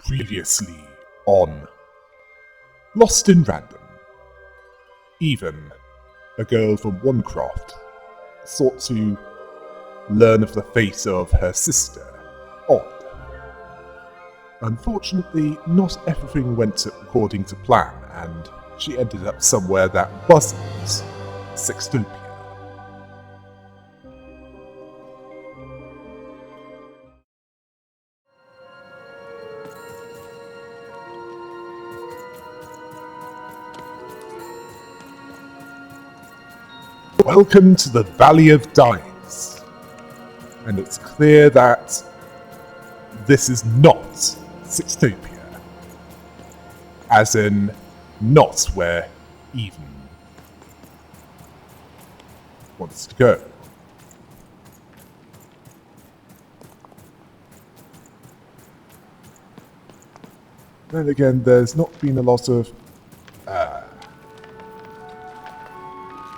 Previously on Lost in Random. Even a girl from Onecraft sought to learn of the fate of her sister, Odd. Unfortunately, not everything went according to plan, and she ended up somewhere that wasn't Sextopia. Welcome to the Valley of Dice, and it's clear that this is not Sextopia, as in not where Even wants to go. Then again, there's not been a lot of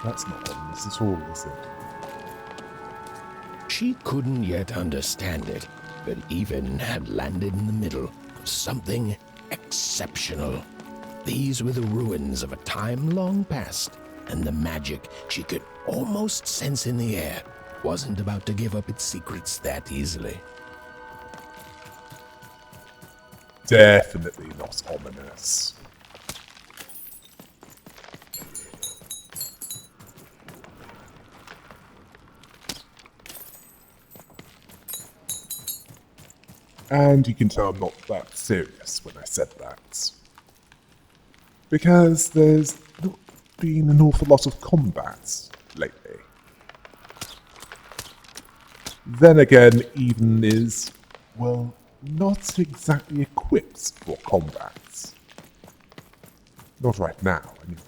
that's not ominous at all, is it? She couldn't yet understand it, but Even had landed in the middle of something exceptional. These were the ruins of a time long past, and the magic she could almost sense in the air wasn't about to give up its secrets that easily. Definitely not ominous. And you can tell I'm not that serious when I said that. Because there's not been an awful lot of combat lately. Then again, Even is, well, not exactly equipped for combat. Not right now, anyway.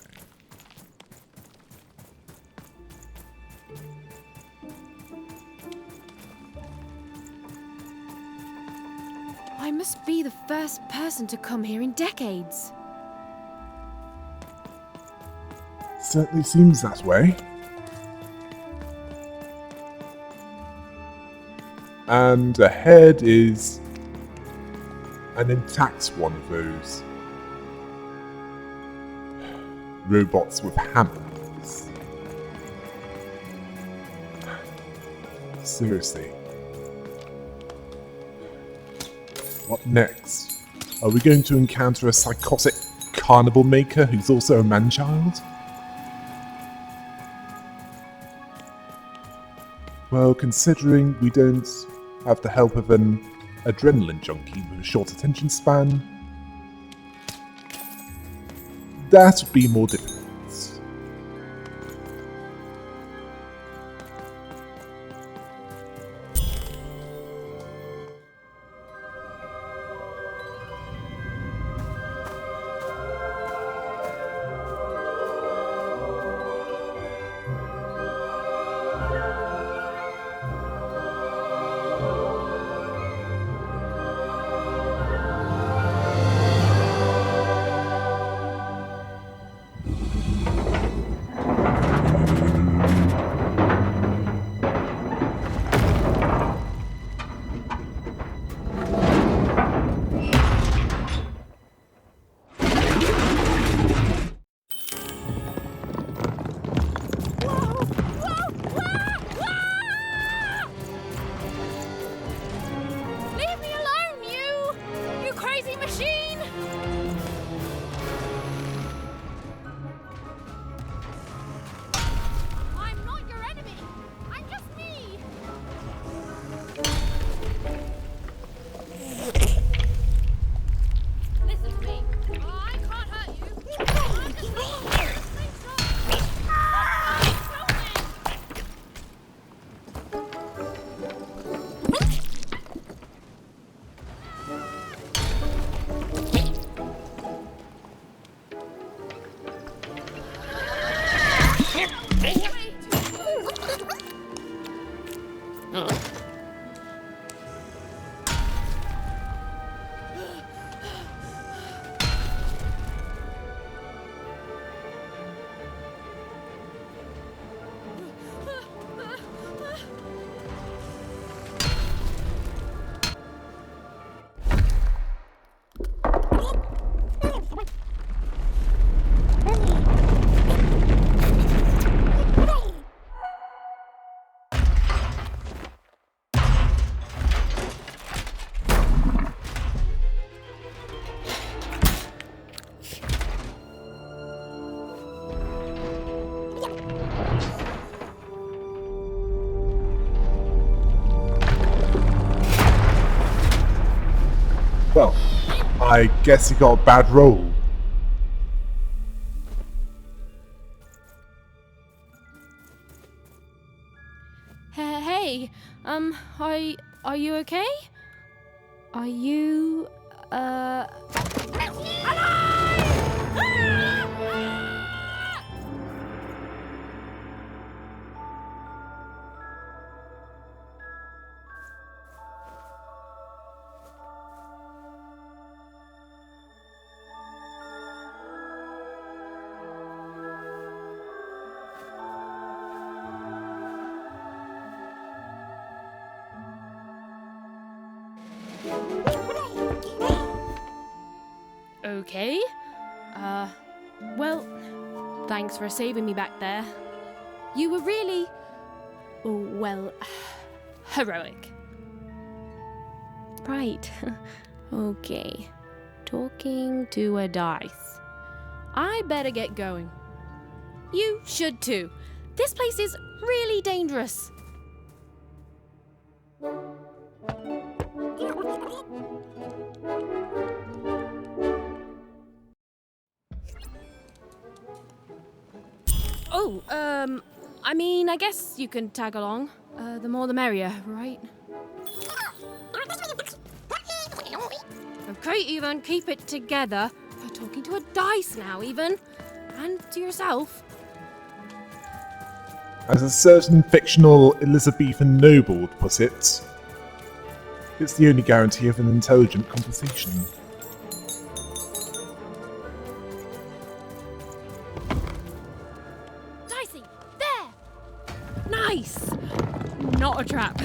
I must be the first person to come here in decades. Certainly seems that way. And ahead is an intact one of those robots with hammers. Seriously. What next? Are we going to encounter a psychotic carnival maker who's also a man-child? Well, considering we don't have the help of an adrenaline junkie with a short attention span, that would be more difficult. Well, I guess you got a bad roll. Hey, are you okay? Are you, okay? Well, thanks for saving me back there. You were really, well, heroic. Right. Okay. Talking to a dice. I better get going. You should too. This place is really dangerous. Oh, I mean, I guess you can tag along. The more the merrier, right? Okay, Ethan, keep it together. You're talking to a dice now, Ethan. And to yourself. As a certain fictional Elizabethan noble would put it, it's the only guarantee of an intelligent conversation. Dicey, there! Nice! Not a trap.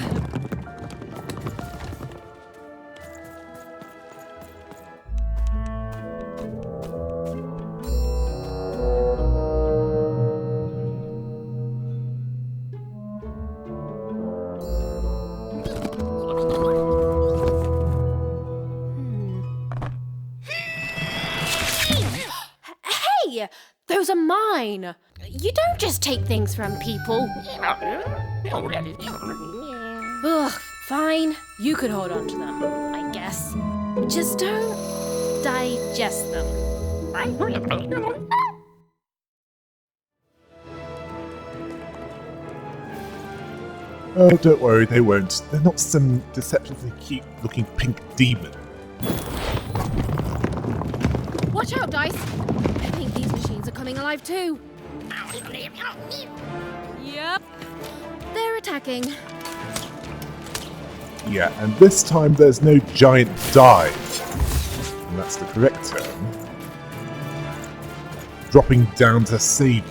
Hey! Those are mine! You don't just take things from people. Ugh, fine. You could hold on to them, I guess. Just don't digest them. Oh, don't worry, they won't. They're not some deceptively cute-looking pink demon. Watch out, Dice! I think these machines are coming alive too. Yep. They're attacking. Yeah, and this time there's no giant dive. And that's the correct term. Dropping down to save you.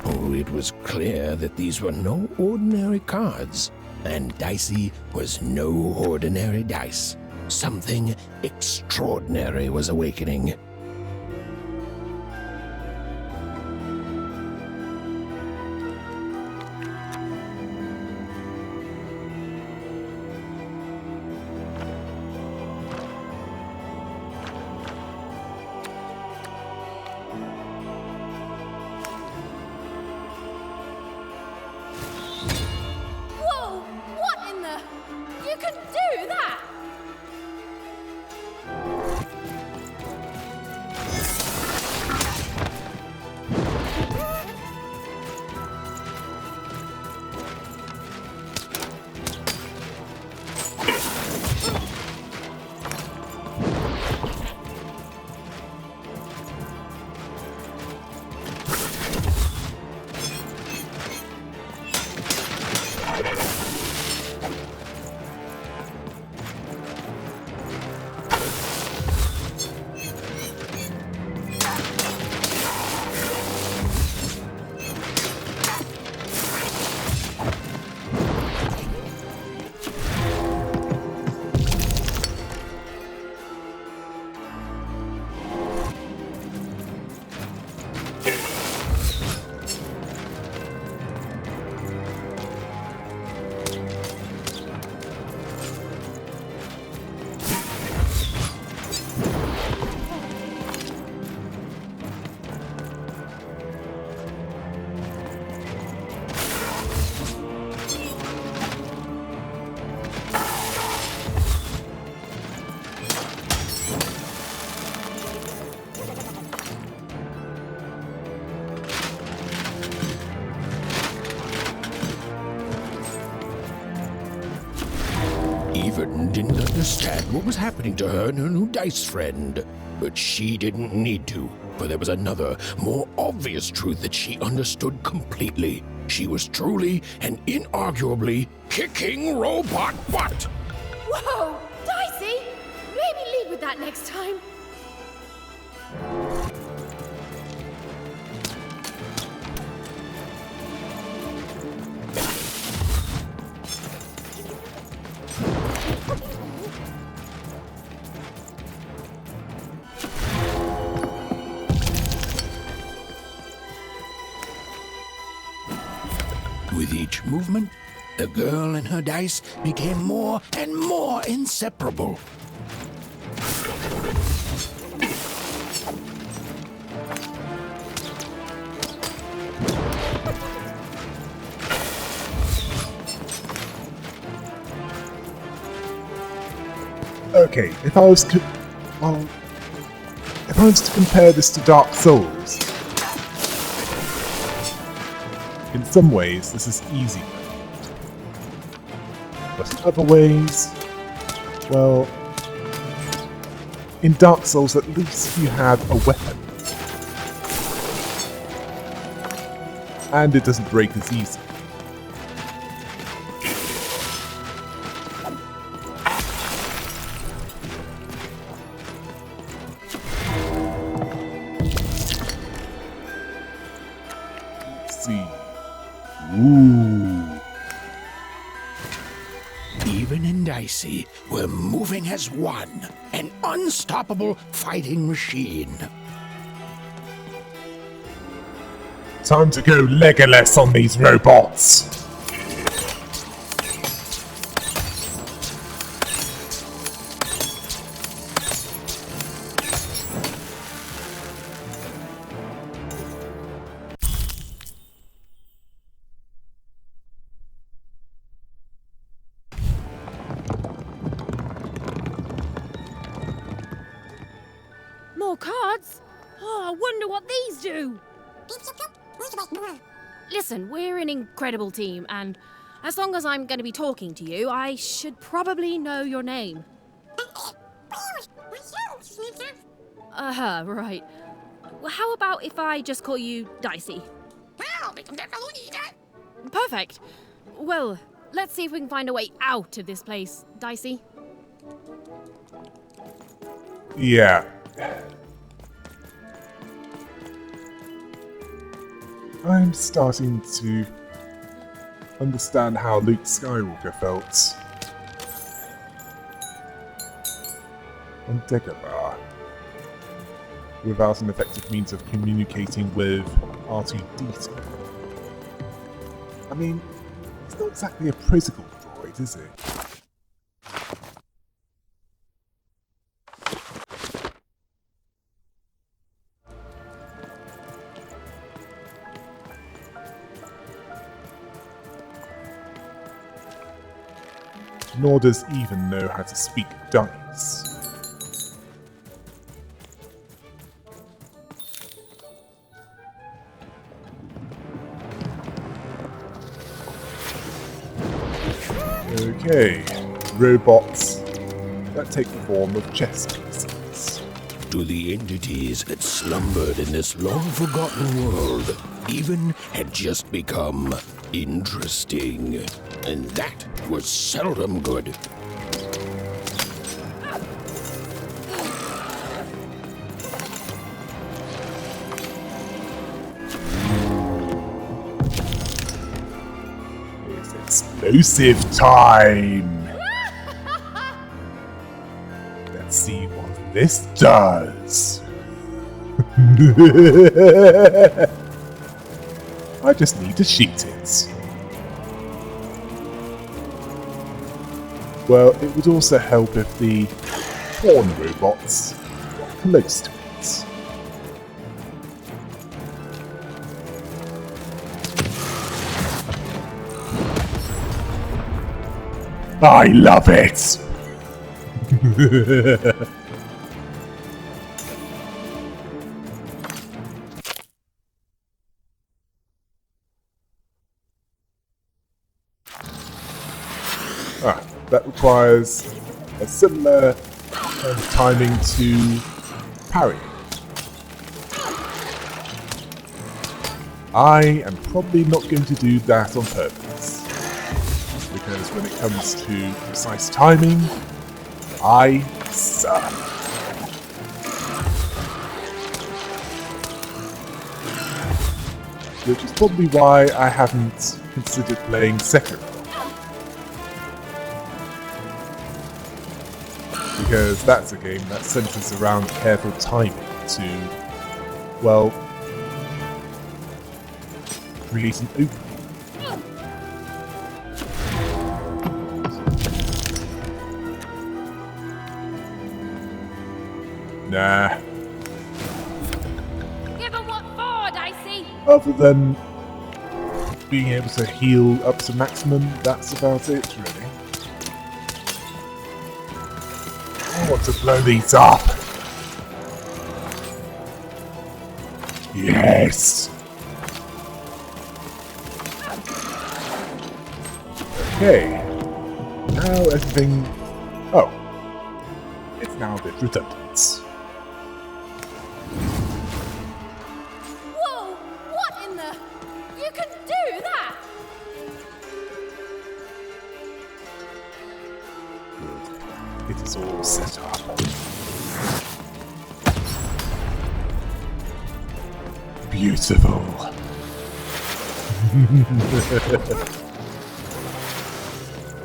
Oh, it was clear that these were no ordinary cards, and Dicey was no ordinary dice. Something extraordinary was awakening. Whoa! What in the... You can do that! Even didn't understand what was happening to her and her new dice friend. But she didn't need to, for there was another, more obvious truth that she understood completely. She was truly and inarguably kicking robot butt. Whoa! Dicey! Maybe lead with that next time. With each movement, the girl and her dice became more and more inseparable. Okay, if I was to compare this to Dark Souls, in some ways this is easy mode. But in other ways, well, in Dark Souls at least you had a weapon. And it doesn't break as easy. Ooh. Even and Dicey were moving as one, an unstoppable fighting machine. Time to go Legolas on these robots. More cards? Oh, I wonder what these do. Listen, we're an incredible team, and as long as I'm going to be talking to you, I should probably know your name. Right. Well, how about if I just call you Dicey? Perfect. Well, let's see if we can find a way out of this place, Dicey. Yeah. I'm starting to understand how Luke Skywalker felt on Dagobah without an effective means of communicating with R2-D2. I mean, it's not exactly a protocol droid, is it? Nor does even know how to speak dice. Okay, robots that take the form of chess pieces. To the entities that slumbered in this long-forgotten world, even had just become interesting. And that was seldom good. It's explosive time! Let's see what this does. I just need to shoot it. Well, it would also help if the pawn robots got close to it. I love it! that requires a similar kind of timing to parrying. I am probably not going to do that on purpose, because when it comes to precise timing, I suck. Which is probably why I haven't considered playing Sekiro. Because that's a game that centers around careful timing to, well, create an opening. Nah. Give 'em what for, Dicey! Other than being able to heal up to maximum, that's about it, really. I want to blow these up. Yes. Okay. Now everything... Oh. It's now a bit redundant. Whoa! What in the... You can do that! It is all set up. Beautiful.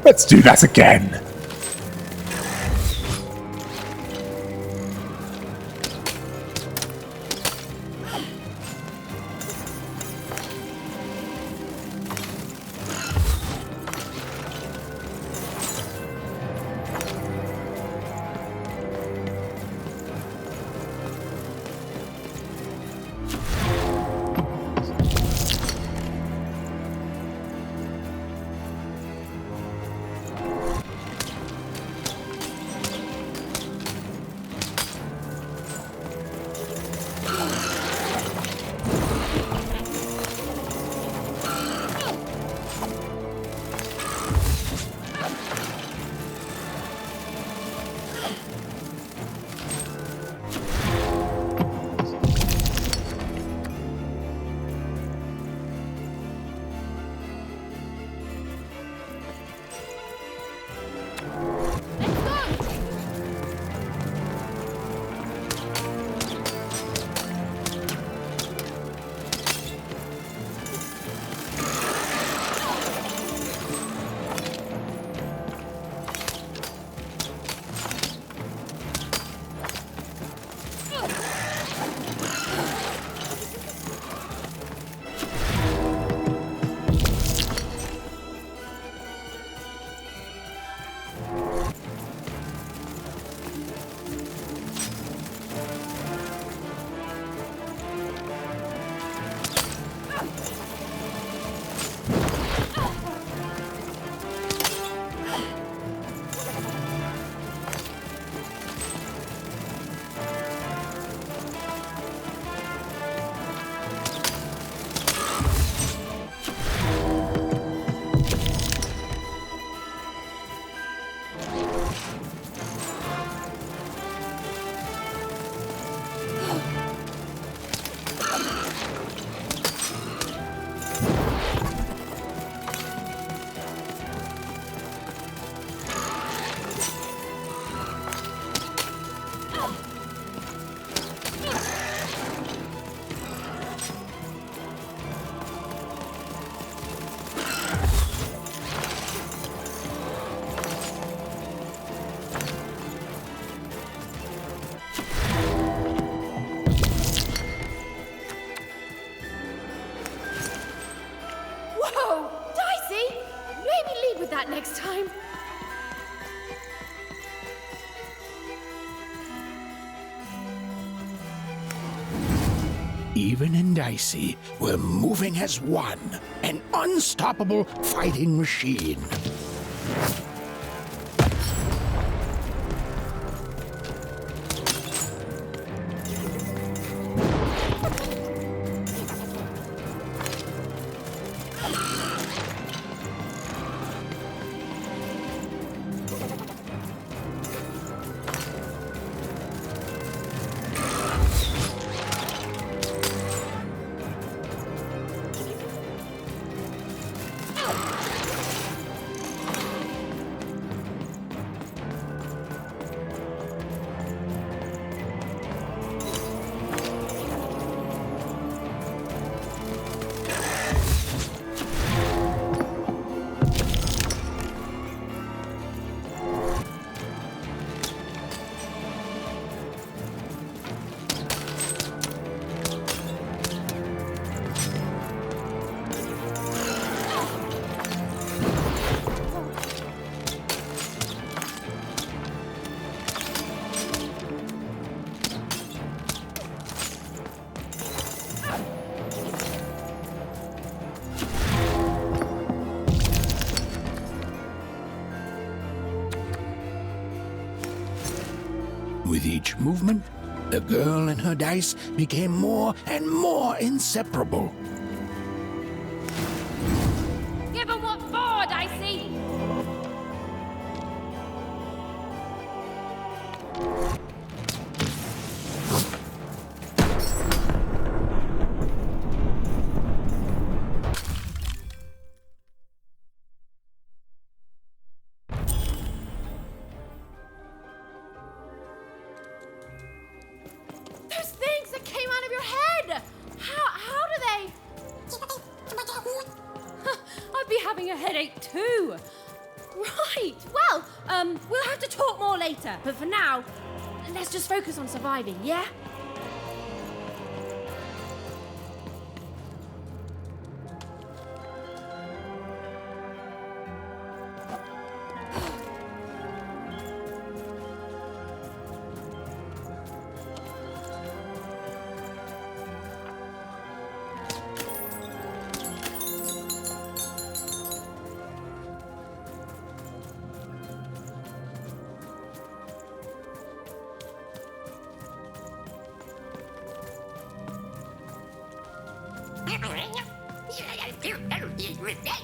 Let's do that again. next time. Even and Dicey were moving as one, an unstoppable fighting machine. With each movement, the girl and her dice became more and more inseparable. Give 'em what for, Dicey! Those things that came out of your head! How do they? I'd be having a headache too. Right, well, we'll have to talk more later. But for now, let's just focus on surviving, yeah?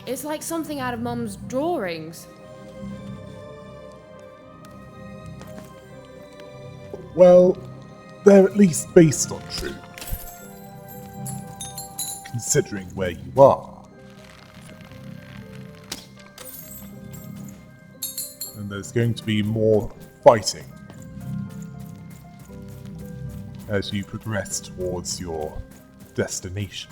It's like something out of Mum's drawings. Well, they're at least based on truth. Considering where you are. And there's going to be more fighting as you progress towards your destination.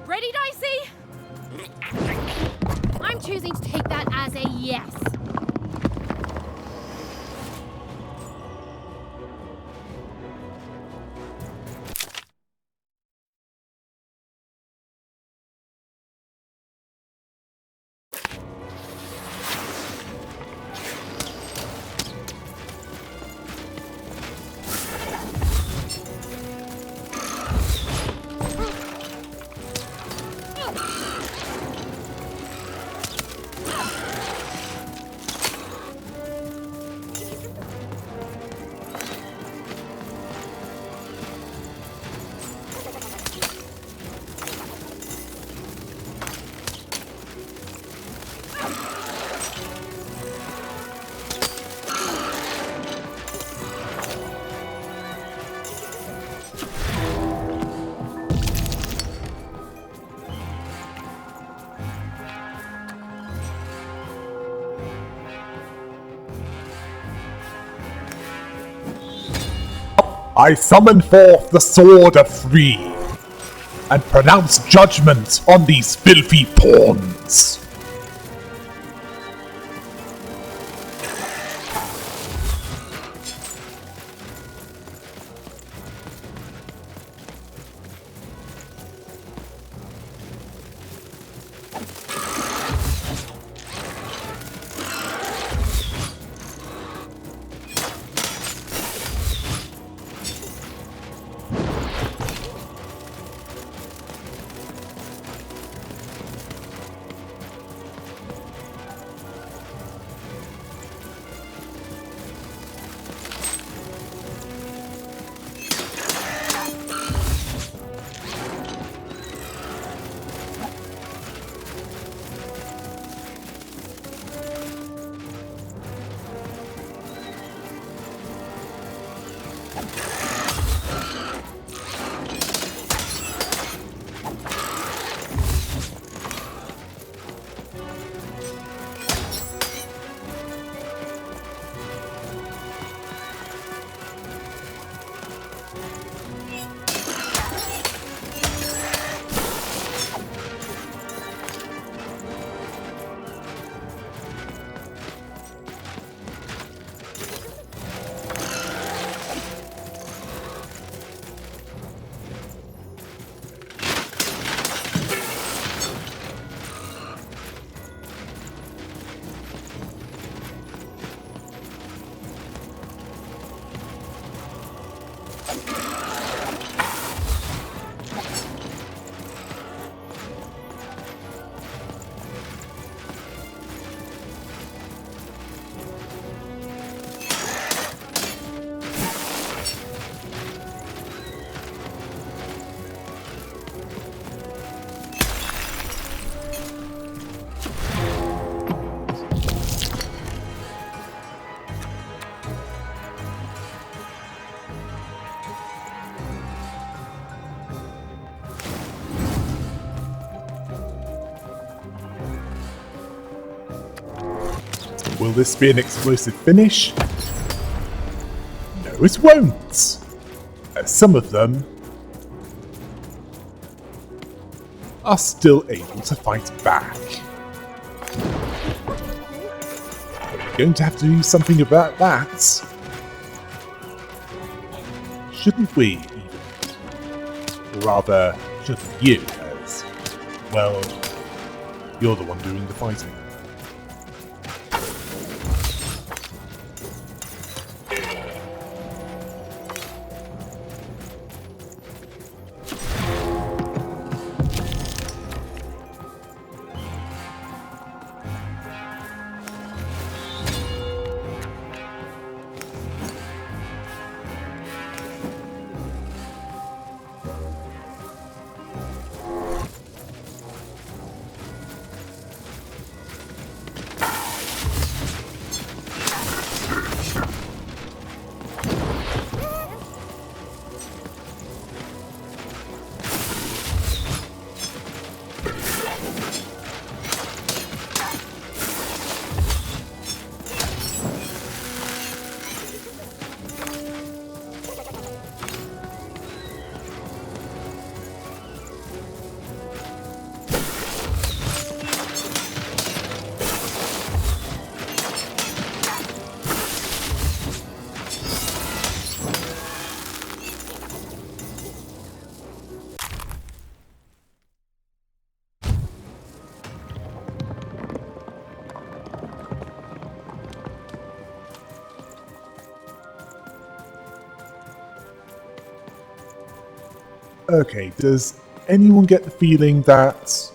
Ready, Dicey? I'm choosing to take that as a yes. I summon forth the Sword of Three, and pronounce judgment on these filthy pawns. Will this be an explosive finish? No, it won't. Some of them are still able to fight back. We're going to have to do something about that. Shouldn't we, even? Or rather, shouldn't you, as, well, you're the one doing the fighting. Okay, does anyone get the feeling that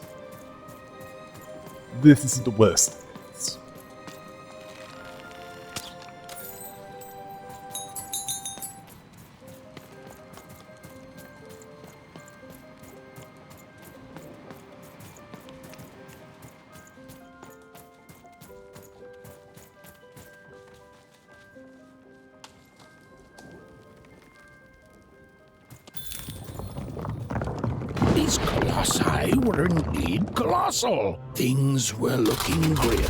this isn't the worst? These colossi were indeed colossal. Things were looking grim.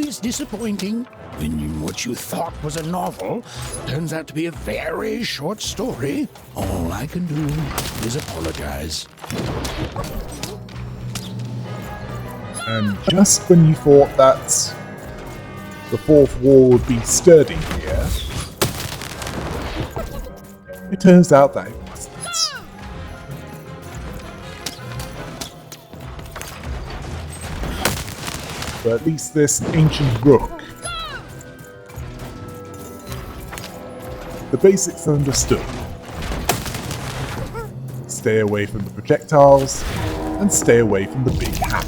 always disappointing when what you thought was a novel turns out to be a very short story. All I can do is apologize. And just when you thought that the fourth wall would be sturdy here, it turns out that it wasn't. But at least this ancient rook, the basics are understood. Stay away from the projectiles, and stay away from the big hammer.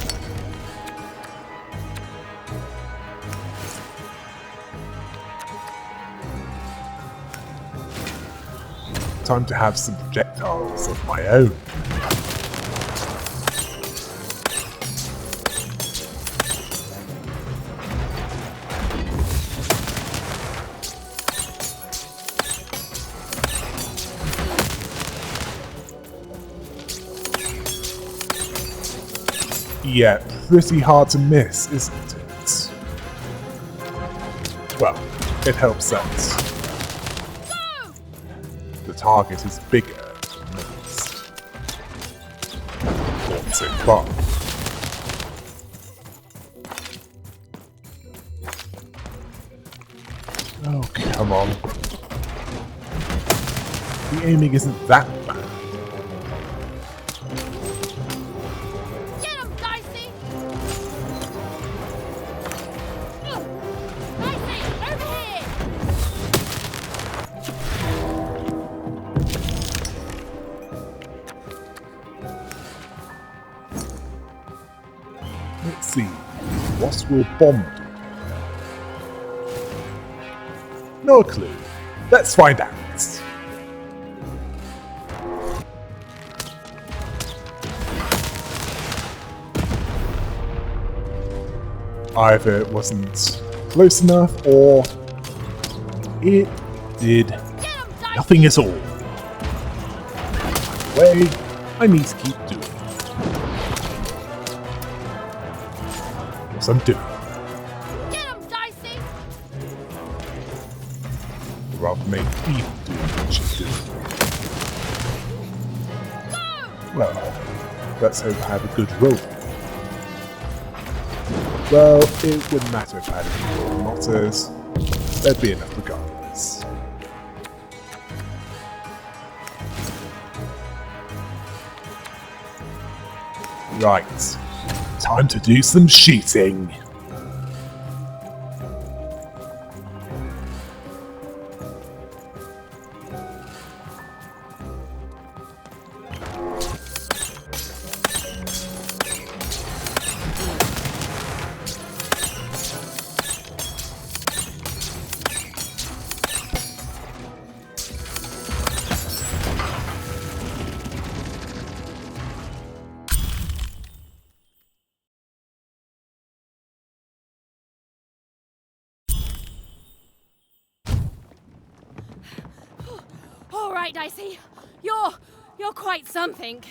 Time to have some projectiles of my own. Yeah, pretty hard to miss, isn't it? Well, it helps that the target is bigger than most. Not so far. Oh, come on. The aiming isn't that bad. Get him, Dicey! Dicey, over here! Let's see. What will bomb do? No clue. Let's find out. Either it wasn't close enough, or it did nothing at all. Way, I need to keep doing it. Yes, I'm doing it. Get him, Dicey! Rather make Eve do what she's doing. Well, let's hope I have a good roll. Well, it wouldn't matter if I had a good roll or not, as there'd be enough regardless. Right, time to do some shooting. All right, Dicey. You're quite something.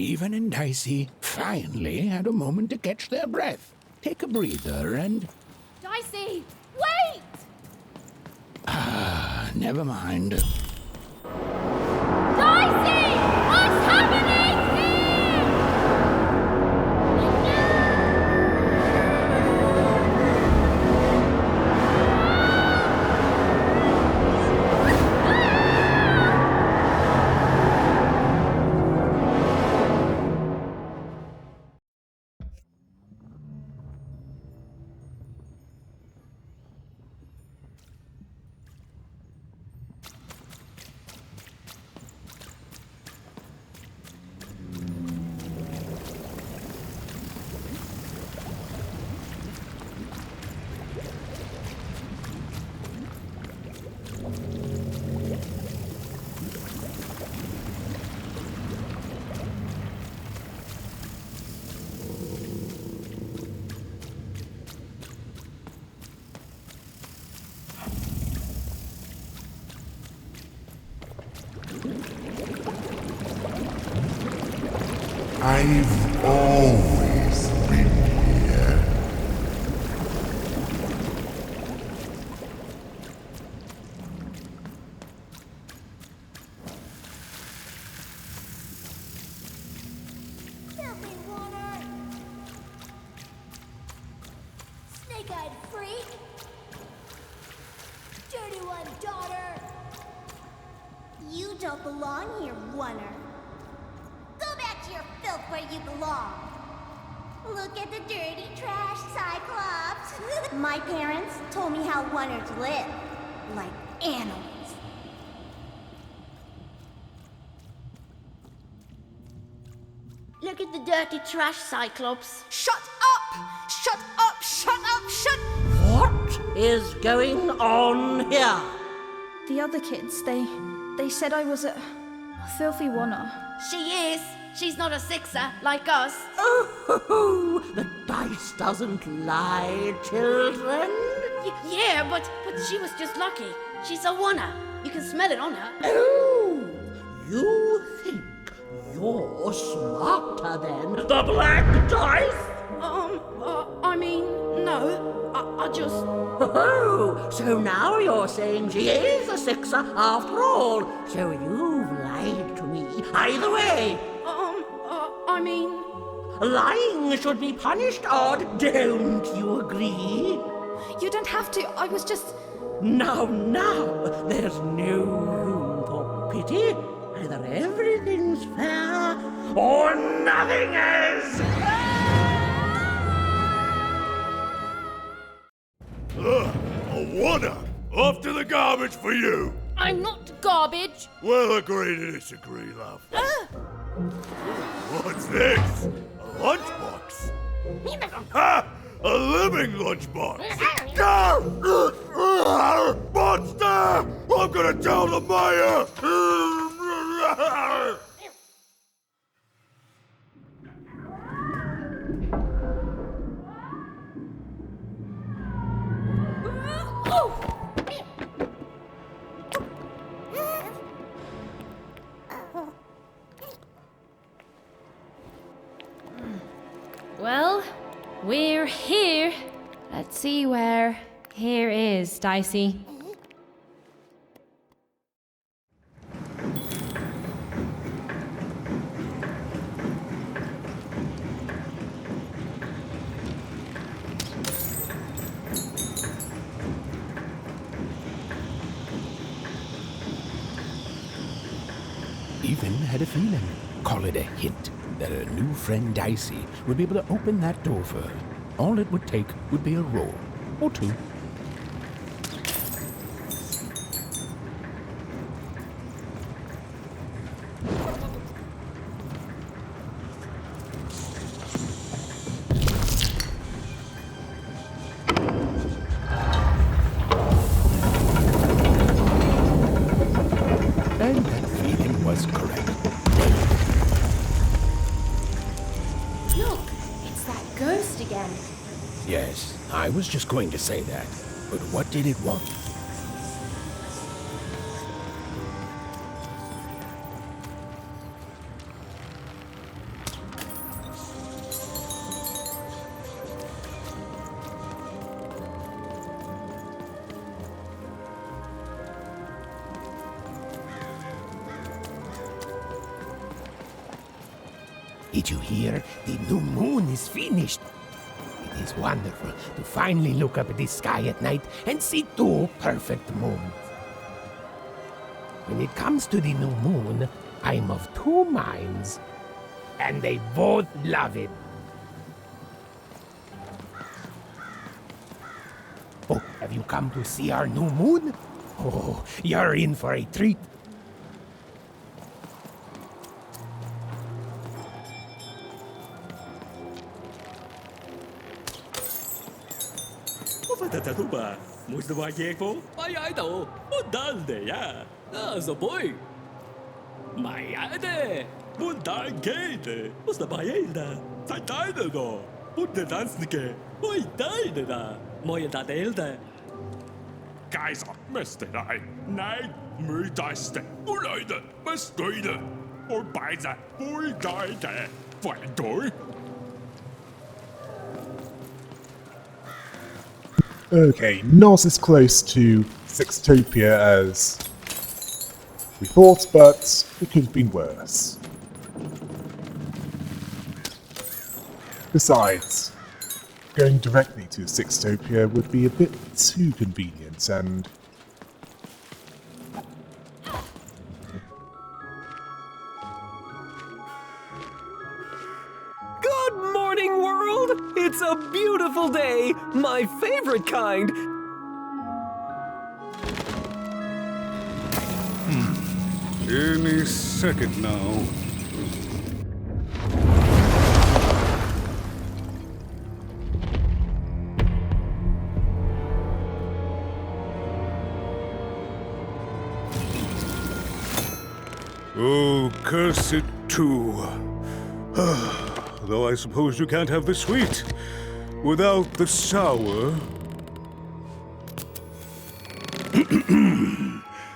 Even and Dicey finally had a moment to catch their breath, take a breather, and Dicey, wait! never mind. Dicey! What's happening I've always been here. Filthy water! Snake-eyed freak! Dirty one, daughter! You don't belong here, Oner. Go back to your filth where you belong. Look at the dirty trash, Cyclops. My parents told me how Oners live, like animals. Look at the dirty trash, Cyclops. Shut up! Shut up! Shut up! Shut... What is going on here? The other kids, they said I was a filthy oner. She is. She's not a sixer like us. Oh, the dice doesn't lie, children. Yeah, but she was just lucky. She's a oner. You can smell it on her. Oh, you think you're smarter than the black dice? I mean, no. I just... Oh, so now you're saying she is a sixer after all. So you've lied to me. Either way. I mean... Lying should be punished, Odd. Don't you agree? You don't have to. I was just. Now, there's no room for pity. Either everything's fair or nothing is. A wonder! Off to the garbage for you! I'm not garbage. We'll agree to disagree, love. What's this? A lunchbox? Ha! A living lunchbox! Monster! I'm gonna tell the mayor! Well, we're here. Let's see where here is, Dicey. Even had a feeling, call it a hint, that her new friend Dicey would be able to open that door for her. All it would take would be a roll or two. And that feeling was correct. Look, it's that ghost again. Yes, I was just going to say that. But what did it want? Did you hear? The new moon is finished. It is wonderful to finally look up at the sky at night and see two perfect moons. When it comes to the new moon, I'm of two minds, and they both love it. Oh, have you come to see our new moon? Oh, you're in for a treat. Tuba, most of our people, my idol, Mundalde, so boy. My idol, Mundalgate, was the Baelda, Satano, put the Dansnike, Oi died, Moya Delta. Guys, Mr. I, Night, Murdaste, Ulaida, Mastoida, or by the boy died, Fine door. Okay, not as close to Sextopia as we thought, but it could have been worse. Besides, going directly to Sextopia would be a bit too convenient, and Good morning, world! It's a beautiful day, my favorite kind. Any second now. Oh, curse it too. Though I suppose you can't have the sweet without the sour.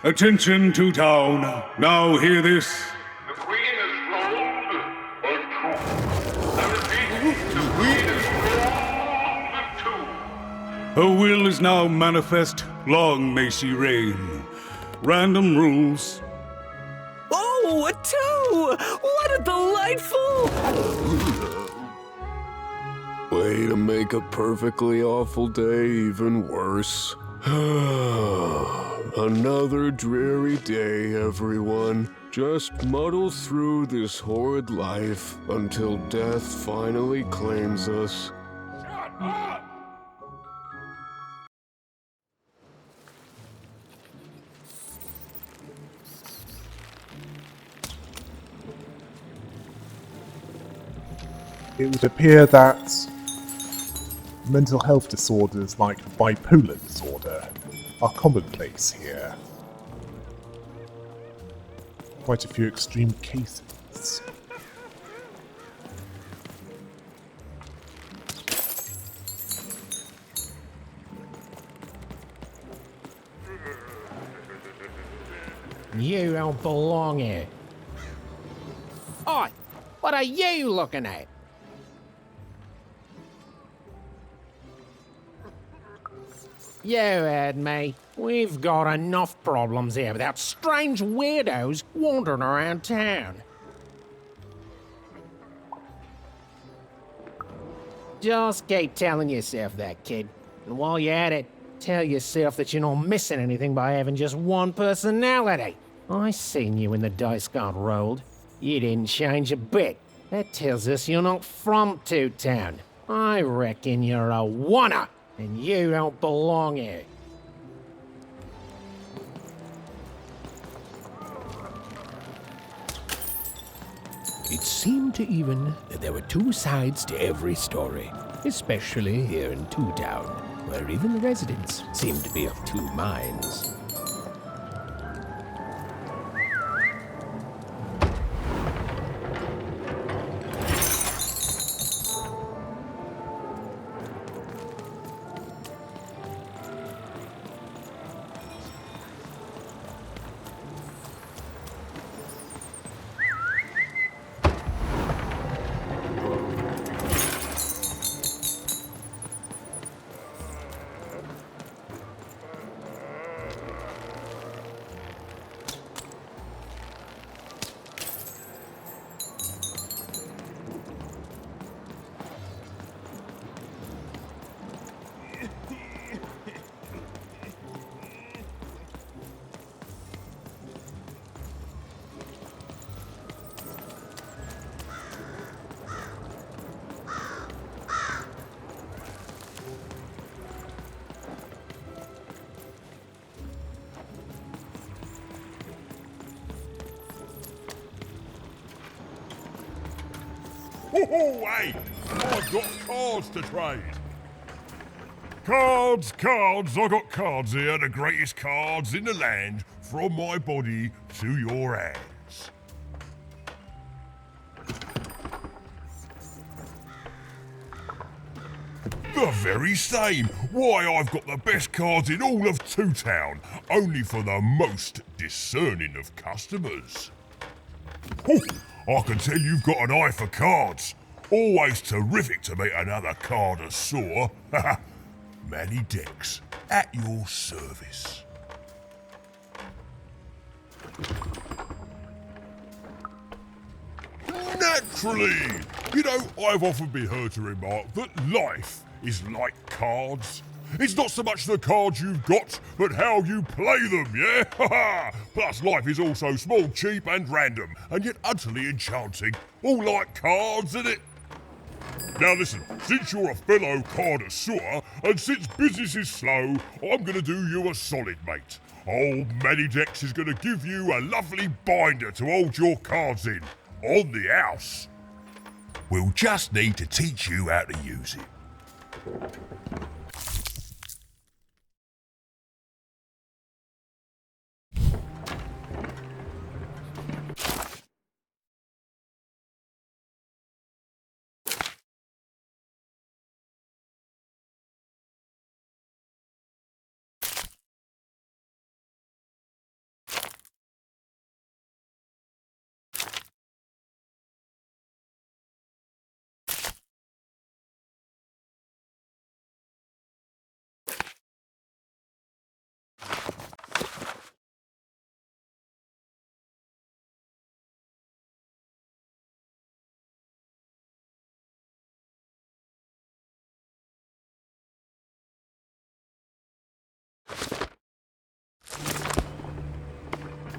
Attention to town. Now hear this. The Queen is rolled or two. I repeat, the Queen is rolled or two. Her will is now manifest. Long may she reign. Random rules. Oh, a two! What a delightful... Way to make a perfectly awful day even worse. Another dreary day, everyone. Just muddle through this horrid life until death finally claims us. Shut up! It would appear that mental health disorders like bipolar disorder are commonplace here. Quite a few extreme cases. You don't belong here. Oi! What are you looking at? You heard me. We've got enough problems here without strange weirdos wandering around town. Just keep telling yourself that, kid. And while you're at it, tell yourself that you're not missing anything by having just one personality. I seen you when the dice got rolled. You didn't change a bit. That tells us you're not from Two Town. I reckon you're a oner, and you don't belong here. It seemed to even that there were two sides to every story, especially here in Two Town, where even the residents seem to be of two minds. Hey! I've got cards to trade. Cards! I got cards here, the greatest cards in the land, from my body to your hands. The very same. Why, I've got the best cards in all of Two Town, only for the most discerning of customers. Oh, I can tell you've got an eye for cards. Always terrific to meet another connoisseur. Manny Dex, at your service. Naturally! You know, I've often been heard to remark that life is like cards. It's not so much the cards you've got, but how you play them, yeah? Plus, life is also small, cheap, and random, and yet utterly enchanting. All like cards, innit? Now listen, since you're a fellow connoisseur, and since business is slow, I'm gonna do you a solid, mate. Old Manny Dex is gonna give you a lovely binder to hold your cards in, on the house. We'll just need to teach you how to use it.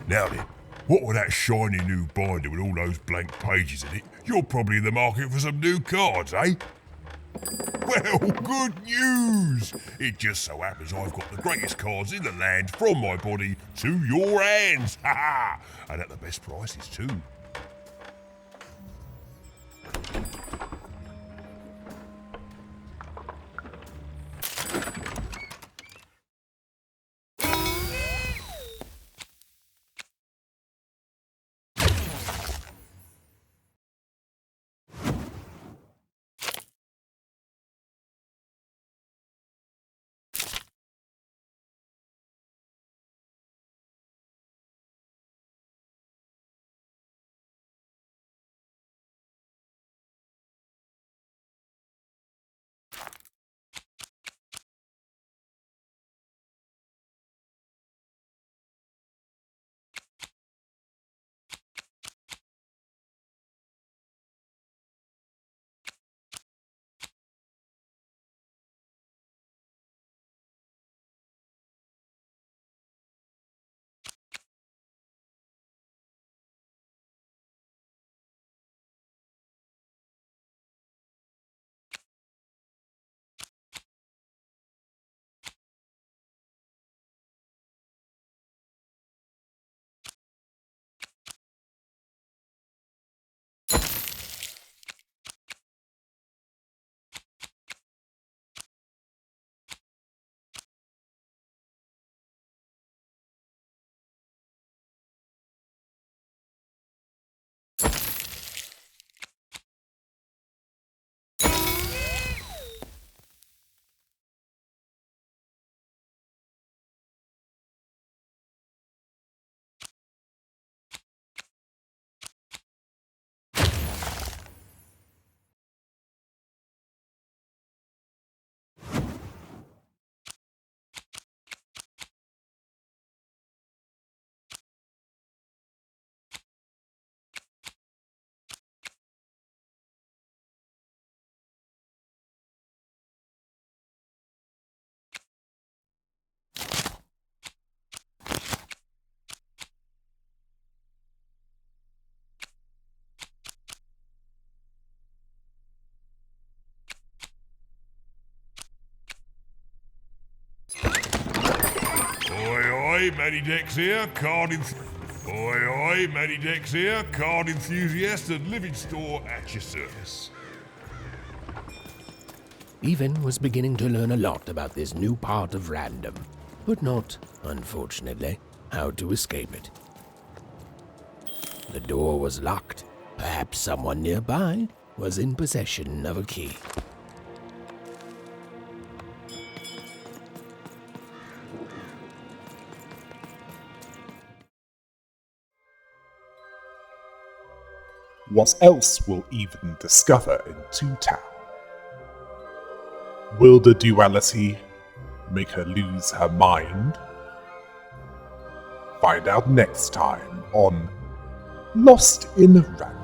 Now then, what with that shiny new binder with all those blank pages in it, you're probably in the market for some new cards, eh? Well, good news! It just so happens I've got the greatest cards in the land from my body to your hands, ha ha! And at the best prices too. Oi, Matty Dex here, Oi, Matty Dex here, card enthusiast and living store at your service. Even was beginning to learn a lot about this new part of random, but not, unfortunately, how to escape it. The door was locked. Perhaps someone nearby was in possession of a key. What else will Even discover in Two Town? Will the duality make her lose her mind? Find out next time on Lost in Random.